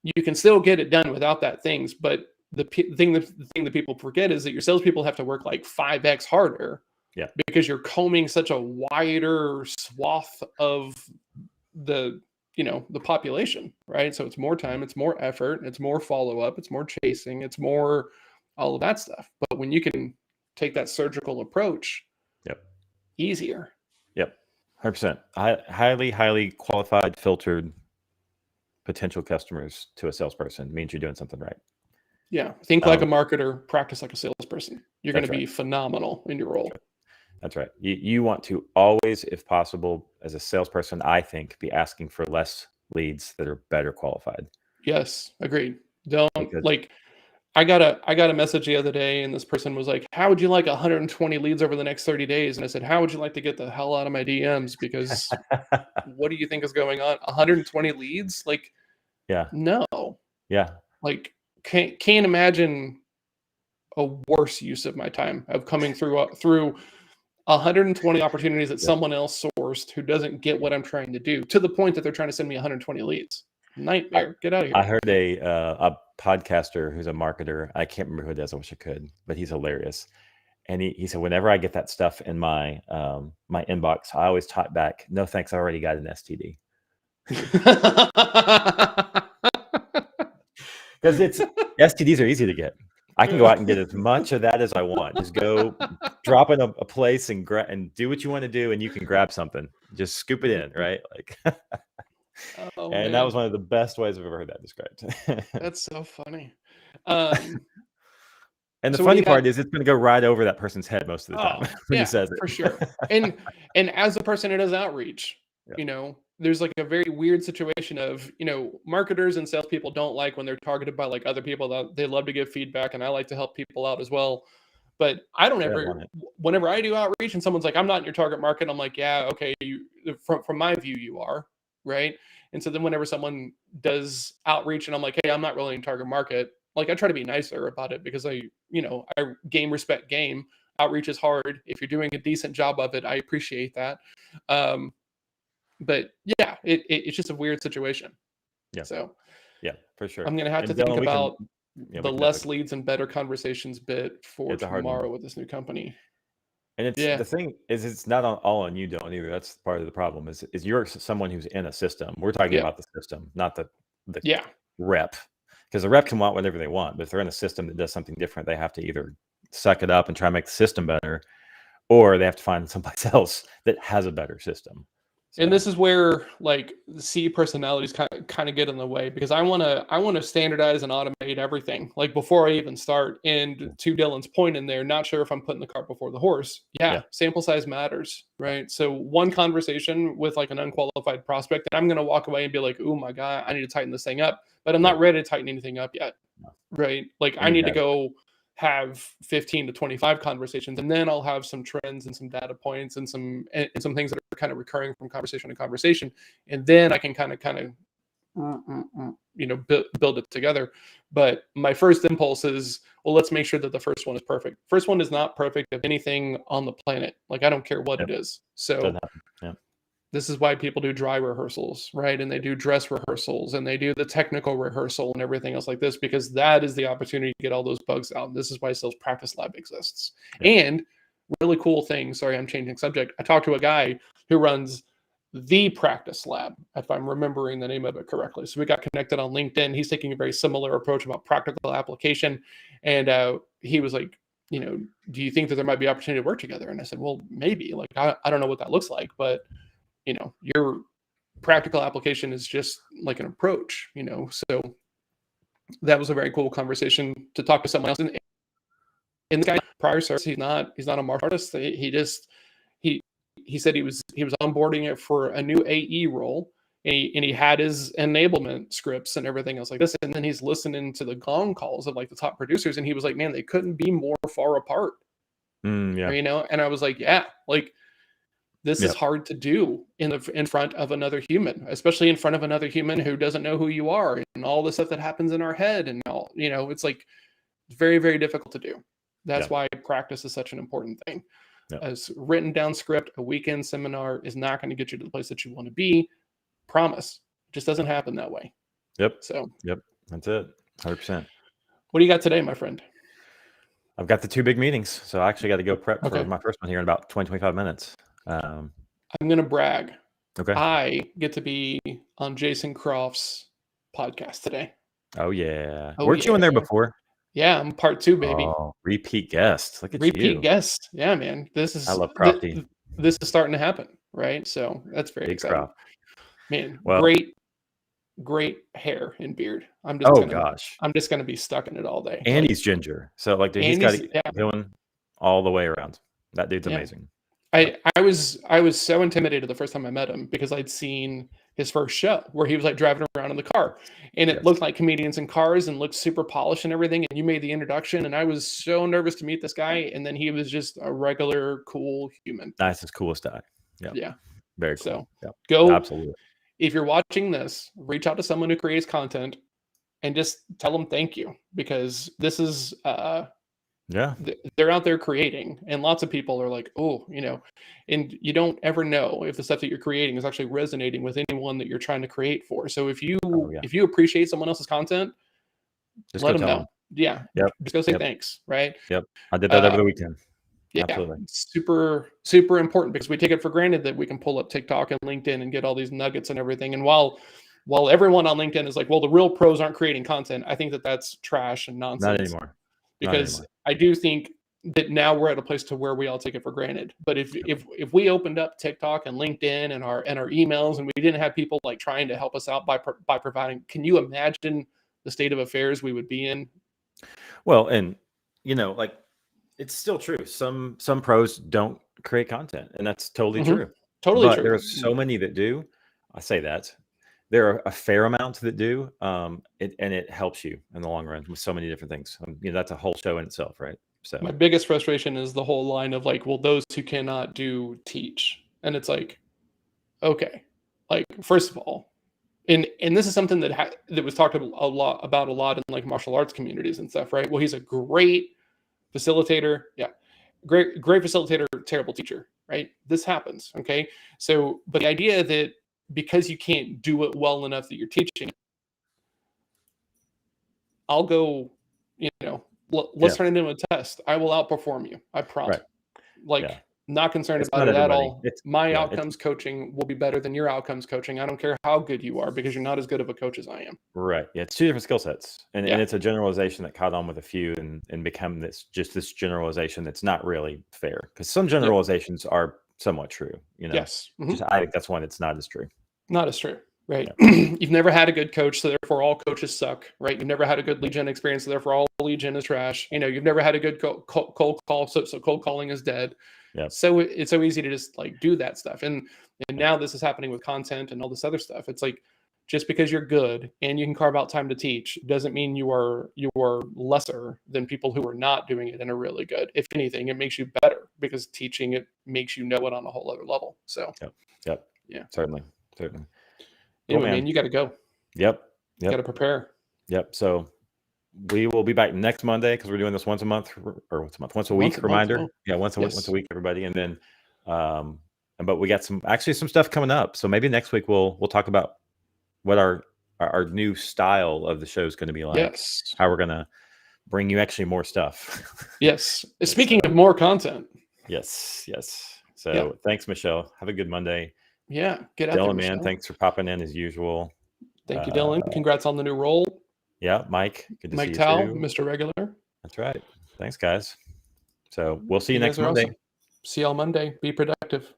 you can still get it done without that things. But the thing that people forget is that your salespeople have to work like 5x harder. Yeah. Because you're combing such a wider swath of the population, right? So it's more time, it's more effort, it's more follow-up, it's more chasing, it's more all of that stuff. But when you can take that surgical approach, easier. 100%. Highly qualified, filtered potential customers to a salesperson means you're doing something right. Yeah. Think like a marketer, practice like a salesperson. You're going to be phenomenal in your role. That's right. You want to always, if possible, as a salesperson, I think, be asking for less leads that are better qualified. Yes, agreed. I got a message the other day, and this person was like, how would you like 120 leads over the next 30 days? And I said, how would you like to get the hell out of my DMs? Because what do you think is going on? 120 leads? Like, no. Yeah. Like, can't imagine a worse use of my time of coming through 120 opportunities that someone else sourced who doesn't get what I'm trying to do, to the point that they're trying to send me 120 leads. Nightmare. Get out of here. I heard a podcaster who's a marketer. I can't remember who it is. I wish I could, but he's hilarious. And he said, whenever I get that stuff in my my inbox, I always type back, no thanks, I already got an STD. Because STDs are easy to get. I can go out and get as much of that as I want. Just go drop in a place and do what you want to do, and you can grab something. Just scoop it in, right? Like, and that was one of the best ways I've ever heard that described. That's so funny. And the funny part is, it's going to go right over that person's head most of the time when he says it. For sure. And as a person who does outreach, there's like a very weird situation of, marketers and salespeople don't like when they're targeted by like other people. That they love to give feedback, and I like to help people out as well. But I don't ever, whenever I do outreach and someone's like, I'm not in your target market, I'm like, yeah, okay, from my view, you are, right? And so then whenever someone does outreach and I'm like, hey, I'm not really in target market, like I try to be nicer about it, because I game, respect game. Outreach is hard. If you're doing a decent job of it, I appreciate that. But yeah, it's just a weird situation. Yeah. So yeah, for sure. I'm going to have to think about the less leads and better conversations bit for tomorrow with this new company. And it's the thing is, it's not all on you, Dylan, either. That's part of the problem. Is you're someone who's in a system. We're talking about the system, not the rep. Because the rep can want whatever they want, but if they're in a system that does something different, they have to either suck it up and try to make the system better, or they have to find somebody else that has a better system. So. And this is where like the C personalities kind of get in the way, because I want to standardize and automate everything like before I even start. And to Dylan's point in there, not sure if I'm putting the cart before the horse. Yeah. Sample size matters, right? So one conversation with like an unqualified prospect, and I'm going to walk away and be like, oh my God, I need to tighten this thing up, but I'm not ready to tighten anything up yet. Right? Like I need to go have 15 to 25 conversations, and then I'll have some trends and some data points and some things that are kind of recurring from conversation to conversation, and then I can kind of build it together. But my first impulse is, well, let's make sure that the first one is perfect. First one is not perfect of anything on the planet. Like I don't care what it is. So this is why people do dry rehearsals, right? And they do dress rehearsals, and they do the technical rehearsal and everything else like this, because that is the opportunity to get all those bugs out. And this is why Sales Practice Lab exists. And really cool thing, sorry, I'm changing subject. I talked to a guy who runs the Practice Lab, if I'm remembering the name of it correctly. So we got connected on LinkedIn. He's taking a very similar approach about practical application. And he was like, do you think that there might be opportunity to work together? And I said, well, maybe. Like, I don't know what that looks like, but your practical application is just like an approach, so that was a very cool conversation to talk to someone else. And the guy prior service, he's not a martial artist. He said he was onboarding it for a new AE role, and he had his enablement scripts and everything else like this. And then he's listening to the gong calls of like the top producers, and he was like, man, they couldn't be more far apart. And I was like, like, this is hard to do in front of another human, especially in front of another human who doesn't know who you are, and all the stuff that happens in our head, and all, it's like very, very difficult to do. That's why practice is such an important thing. As written down script, a weekend seminar is not going to get you to the place that you want to be. Promise. It just doesn't happen that way. So that's it. 100%. What do you got today, my friend? I've got the 2 big meetings, so I actually got to go prep for my first one here in about 25 minutes. I'm going to brag. Okay. I get to be on Jason Croft's podcast today. Oh, yeah. Weren't you in there before? Yeah, I'm part 2, baby. Oh, repeat guest. Look at repeat guest. Yeah, man. I love Crofty. This is starting to happen, right? So that's very exciting. Croft. Man, great hair and beard. I'm just gonna be stuck in it all day. And he's ginger. So like, dude, he's got it going all the way around. That dude's amazing. I was so intimidated the first time I met him, because I'd seen his first show where he was like driving around in the car, and it looked like comedians in cars and looked super polished and everything. And you made the introduction, and I was so nervous to meet this guy. And then he was just a regular, cool human. Nicest, coolest guy. Yeah. Very cool. So go. Absolutely. If you're watching this, reach out to someone who creates content and just tell them thank you, because this is, they're out there creating, and lots of people are like, and you don't ever know if the stuff that you're creating is actually resonating with anyone that you're trying to create for. So if you appreciate someone else's content, just let them know. Yeah. Just go say thanks. Right. I did that over the weekend. Yeah, Absolutely. super, super important because we take it for granted that we can pull up TikTok and LinkedIn and get all these nuggets and everything. And while everyone on LinkedIn is like, well, the real pros aren't creating content, I think that that's trash and Not nonsense anymore. Not because anymore. I do think that now we're at a place to where we all take it for granted. But if we opened up TikTok and LinkedIn and our emails and we didn't have people like trying to help us out by providing, can you imagine the state of affairs we would be in? Well, and like it's still true. Some pros don't create content, and that's totally Mhm. true. Totally But true. there are so many that do. I say that. There are a fair amount that do, and it helps you in the long run with so many different things. That's a whole show in itself, right? So My biggest frustration is the whole line of like, well, those who cannot do teach. And it's like, okay, like first of all, and this is something that was talked a lot in like martial arts communities and stuff, right? Well, he's a great facilitator, yeah, great facilitator, terrible teacher, right? This happens, okay? So, but the idea that because you can't do it well enough that you're teaching, I'll go, let's yeah, turn it into a test. I will outperform you. I promise. right, yeah. Like, not concerned It's about not it at everybody. all. It's My yeah, it's outcomes coaching will be better than your outcomes coaching. I don't care how good you are because you're not as good of a coach as I am. right. Yeah, it's two different skill sets, and Yeah. it's a generalization that caught on with a few, and become this generalization that's not really fair because some Yep. generalizations are somewhat true. Yes. Just I think that's one that's not as true. Not as true. Right. Yeah. You've never had a good coach, so therefore all coaches suck. Right. You've never had a good lead gen experience, so therefore all lead gen is trash. You've never had a good cold call, so cold calling is dead. Yeah. So it's so easy to just like do that stuff. And now this is happening with content and all this other stuff. It's like just because you're good and you can carve out time to teach doesn't mean you are lesser than people who are not doing it and are really good. If anything, it makes you better because teaching it makes you know it on a whole other level. So Yep. Yeah. Certainly. Cool, anyway, man, you got to go. Yep. You got to prepare. Yep. So we will be back next Monday because we're doing this once a month or once a week reminder. Month. Yeah, once a Yes. week, everybody. And then, but we got some stuff coming up. So maybe next week we'll talk about what our new style of the show is going to be like. Yes. How we're going to bring you actually more stuff. Yes. Speaking of more content. Yes. So Thanks, Michelle. Have a good Monday. Yeah. Get out Dylan, there, man, Michelle. thanks for popping in as usual. Thank you, Dylan. Congrats on the new role. Yeah, Mike. Good to Mike see you Tao, too. Mr. Regular. That's right. Thanks, guys. So we'll see you You next guys are Monday. awesome. See y'all Monday. Be productive.